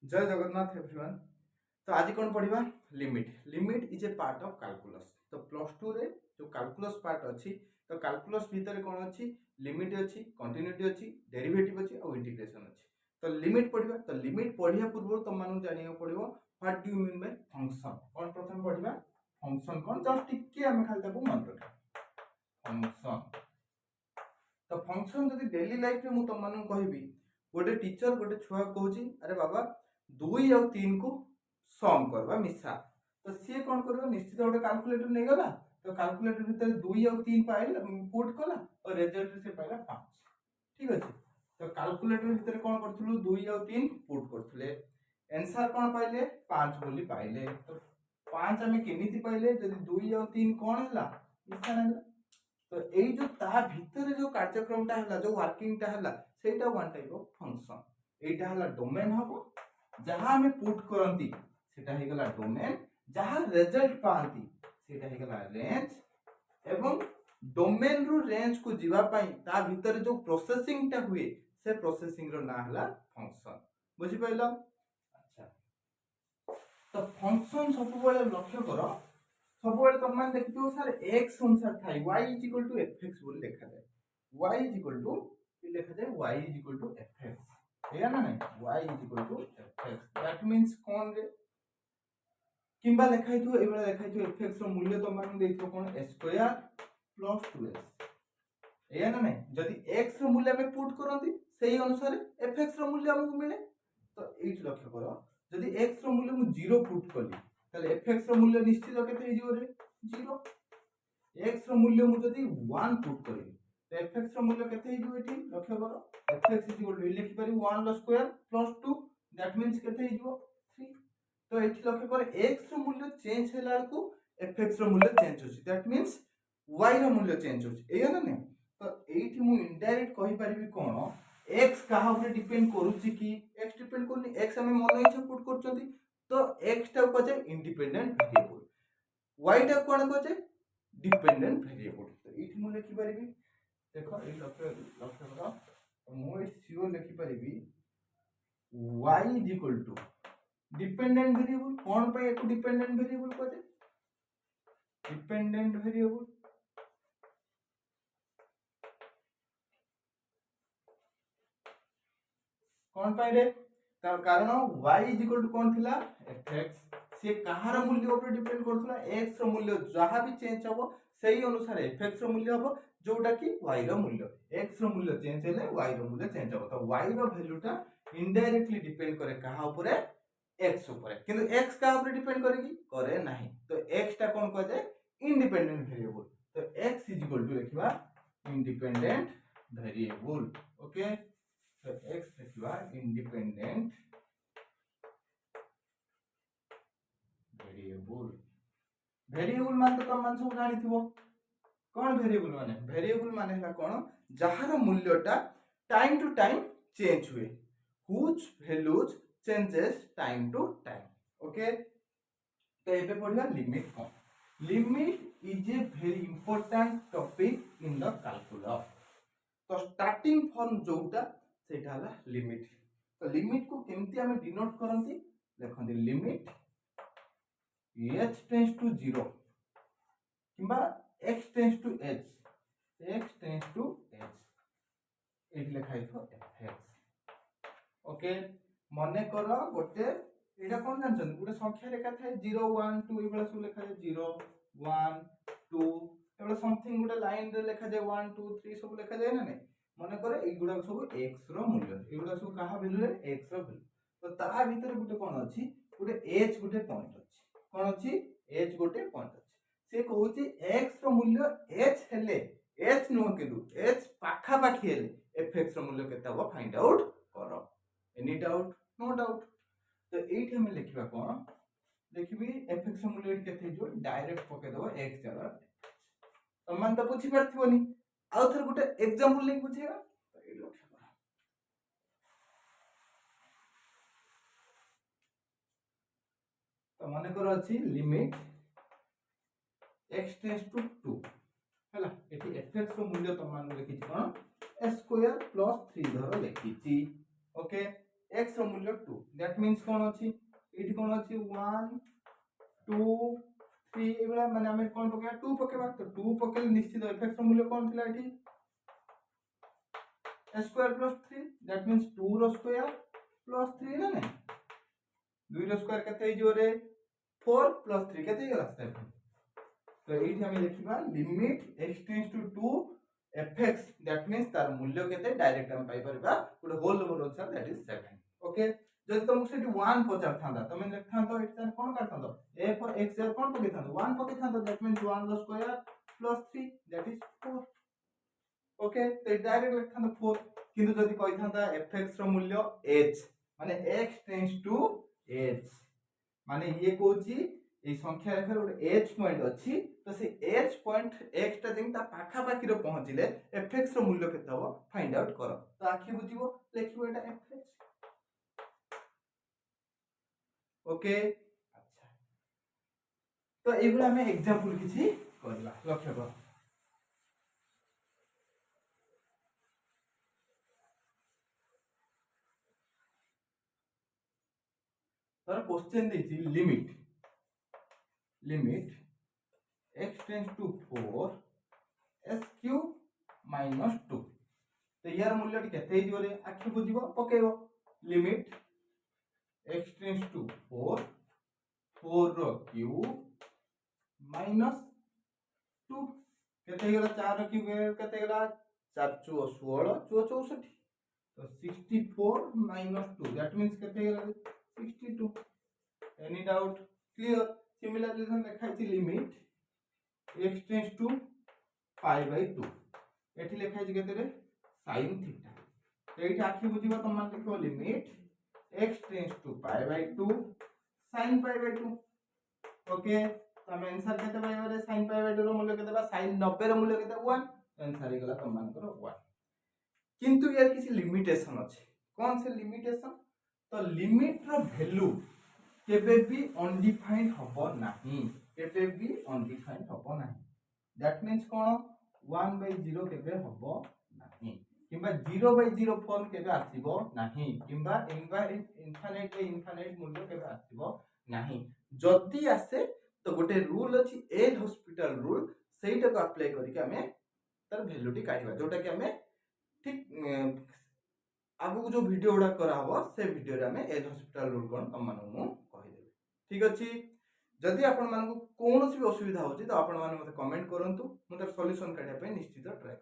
जय जगन्नाथ एवरीवन। तो आज कौन पढ़ा limit. Limit is A part of calculus. तो प्लस टू रे जो कैलकुलस पार्ट अच्छी तो कैलकुलस भितर कौन अच्छी लिमिट अच्छी कंटिन्यूटी अच्छी डेरिवेटिव अच्छी और इंटीग्रेशन अच्छी। तो लिमिट पढ़ा। तो लिमिट पढ़िया पूर्व तुम मानू जाना पड़ो what do you mean by function. कौन प्रथम पढ़ा फंक्शन कौन जस्ट टिके आम खाली मन रखा फंक्शन। तो फंक्शन जब डेली लाइफ में तुम मान कहि गोटे टीचर गोटे छुआ कहूँ अरे बाबा 2 और 3 को सम करवा मिसा तो सी कौन कर निश्चित गोटे कैलकुलेटर नहीं गला। तो कैलकुलेटर भितर 2 और 3 पाइल पुट कला और रिजल्ट से पाइला 5। ठीक अच्छे। तो कैलकुलेटर भितर कौन करूँ 2 और 3 पुट करते आंसर कौन पाइले 5 बोली पाइले। तो 5 आम केमी पाइले जब 2 और 3 कौन है मिसा ना। तो यही जो ता भितर जो कार्यक्रम जो वर्किंग सेटा वन टाइप ऑफ फंक्शन। एटा हला डोमेन हबो जहां हमें पुट करंती सेटा हे गला डोमेन जहां रिजल्ट पांती सेटा हे गला रेंज एवं डोमेन रु रेंज को जीवा पई ता भितर जो प्रोसेसिंग टा हुए से प्रोसेसिंग रो ना हला फंक्शन। बुझी पाइलो। अच्छा तो फंक्शन सब बेले लक्ष्य करो सब तुम देखो सर एक्स अनुसार था y is equal to f x बोल लिखा जाए y इज इक्वल टू लिखा जाए y is equal to f x है ना नहीं y is equal to f x that means कौन रे किंबा लिखा है तो एबे लिखा है तो एफ एक्स रो मूल्य तो मान देखो कौन स्क्वायर प्लस 2x है ना नहीं जदी x रो मूल्य में पुट करंती सही अनुसार एफ एक्स रो मूल्य हमको मिले। तो एट लक्ष्य करो जदी x रो मूल्य मु 0 पुट कली ताले एफ एक्स रो मूल्य निश्चित केते हे जिवो रे 0। x रो मूल्य मु जदी 1 पुट करी तो एफ एक्स रो मूल्य केते हे जिवो एठी लक्ष्य करो f x is equal to लिखि पारी 1 लो स्क्वायर प्लस 2 दैट मींस केते हे जिवो 3। तो एठी लक्ष्य करो x रो मूल्य चेंज हैला को एफ एक्स रो मूल्य चेंज होची दैट मींस y रो मूल्य चेंज होची एया ना नहीं। तो एठी मु इनडायरेक्ट कहि पारिबी कोन x कहा ऊपर डिपेंड करूची कि x डिपेंड करनी x हमें मन इच्छा पुट करचंती तो x टा को जे इंडिपेंडेंट वेरिएबल y टा कोन को जे डिपेंडेंट वेरिएबल। तो इठ मु लिखि परिबी देखो ए लक्ष्य लक्ष्य करो मु इट सिओर लिखि परिबी y is equal to dependent variable कोन पे एक डिपेंडेंट वेरिएबल को जे डिपेंडेंट वेरिएबल कौन पाई रे कारण y इज इक्वल टू कौन थिला fx से कहार मूल्य ऊपर डिपेंड करथला x रो मूल्य जहां भी चेंज हबो सही अनुसार fx रो मूल्य हबो जोटा कि y रो मूल्य x रो मूल्य चेंज हेले y रो मूल्य चेंज हबो। तो y रो वैल्यूटा इनडायरेक्टली डिपेंड करे कहा ऊपर x ऊपर किंतु x कहा ऊपर डिपेंड करेगी करे नहीं। तो x टा कौन कह जाए इंडिपेंडेंट वेरिएबल। तो x इज इक्वल टू लिखिबा इंडिपेंडेंट वेरिएबल। ओके तो x लिखिबा इंडिपेंडेंट वेरिएबल। वेरिएबल मान तो तुम मान सब जानि थिबो कौन वेरिएबल माने वेरिएबल माने हला कोन जहार मूल्यटा टाइम टू टाइम चेंज हुए which values changes time to time. Okay तो एबे पढिया लिमिट कोन। Limit is a very important topic in the calculus. तो स्टार्टिंग फॉर्म जोटा सेटा हला लिमिट। तो लिमिट को केमती हमें डिनोट करंती देखंती लिमिट h टेंड्स टू 0 किंबा x tends to h x tends to h एठी लिखा हिथो fx। ओके मने करो गोटे एटा कोन जानछन गोटे संख्या रेखा थाए 0 1 2 एबला सब लिखा जाय 0 1 2 एबला समथिंग गोटे लाइन रे लिखा जाय 1 2 3 सब लिखा जाय ना नहीं मने करे ए गुडा सब x रो मूल्य ए गुडा सब कहा वैल्यू रे x रो वैल्यू। तो ता भीतर गोटे कोन अछि गोटे h गोटे पॉइंट अछि कोन अछि h गोटे पॉइंट अछि से कहूची x रो मूल्य h हेले h नो किदु h पाखा पाखी हेले fx रो मूल्य केता हो फाइंड आउट करो। Any doubt no doubt. तो एठी हम लिखिबा कोन देखिबी fx रो मूल्य केते जो डायरेक्ट पके दबो x जगह तो मन तो पूछि परथिबोनी आउ थर गोटे एग्जांपल ले बुझेगा। तो ए लक्ष्य करा तो माने करो अछि लिमिट x टेंड्स टू 2 हला एठी fx रो मूल्य तो मान लिखि कोन स्क्वायर प्लस 3 धर लिखिछि। ओके x रो मूल्य 2 दैट मींस कोन अछि एठी कोन अछि 1 2 3 एबला माने हम कोन पकेबा 2 पकेबा तो 2 पकेले निश्चित fx रो मूल्य कोन थिला एठी स्क्वायर प्लस 3 दैट मींस 2 रो स्क्वायर प्लस 3 ना नहीं 2 रो स्क्वायर केते हिजो रे 4 प्लस 3 केते गेला 7 तो एठी हम लिखिबा limit x tends to 2 fx that means तार मूल्य केते डायरेक्ट हम पाई परबा good whole number answer that is 7 okay जदि तुमको सेठी 1 पचार थांदा तमे लिखथांतो एठी कोन करथांतो a फॉर x er कोन पकेथांतो 1 पकेथांतो दैट मींस 1 रो square plus 3 that is 4 okay तो डायरेक्ट लिखथांतो 4 किंतु जदि कहिथांता fx रो मूल्य h माने x टेंड्स टू h माने ये कोची ए संख्या रेखा गोटे h पॉइंट अछि तो से h पॉइंट x ता जेंता पाखा पाखी रो पहुंचिले fx रो मूल्य केते हो फाइंड आउट करो तो आखि बुझिबो लिखिबो एटा fx ओके अच्छा तो एबला हमें एग्जांपल किछि करला लक्ष्य करो तर क्वेश्चन देछि limit x tends to 4 s cube minus 2 तो यार मूल्य केते हिजो रे आखि बुझिबो पकेबो लिमिट x टेंड्स टू 4 4 रो क्यूब माइनस 2 केते गेला 4 रो क्यूब केते गेला 4 2 16 2 64 तो 64 minus 2 that means केते गेला 62 any doubt clear similarly हम लिखा छि limit x tends to pi by 2 एठी लिखा छि केते रे sin थीटा तो एठी आखि बुझिबा त मान लिखो limit x tends to pi by 2 sin pi by 2 okay तो हम आंसर केते पाइबा रे sin पाई बाय 2 रो मूल्य केते बा sin 90 रो मूल्य केते 1 आंसर हे गेला त मान करो 1 किंतु यार किसी लिमिटेशन अछि कौन से लिमिटेशन तो लिमिट रो वैल्यू केबे भी अनडिफाइंड हबो नाही केबे भी अनडिफाइंड हबो नाही दैट मींस कोन 1/0 केबे हबो नाही किबा 0/0 फॉर्म केबे आसीबो नाही किबा इनफाइनाइट मूल्य केबे आसीबो नाही जति आसे तो गोटे रूल अछि एल हॉस्पिटल रूल सेटा को अप्लाई करिके हमें तर वैल्यू टी काढिबा जोटा कि हमें ठीक आगु जो वीडियो उडा करा हबो से वीडियो रे हमें एज हॉस्पिटल रूल कोन तम मानु मु कहि देबे ठीक अछि जदि आपण मानको कोनोसी भी असुविधा होची तो आपण माने मते कमेंट करंतु मु तर सॉल्यूशन काढिया पे निश्चित ट्राई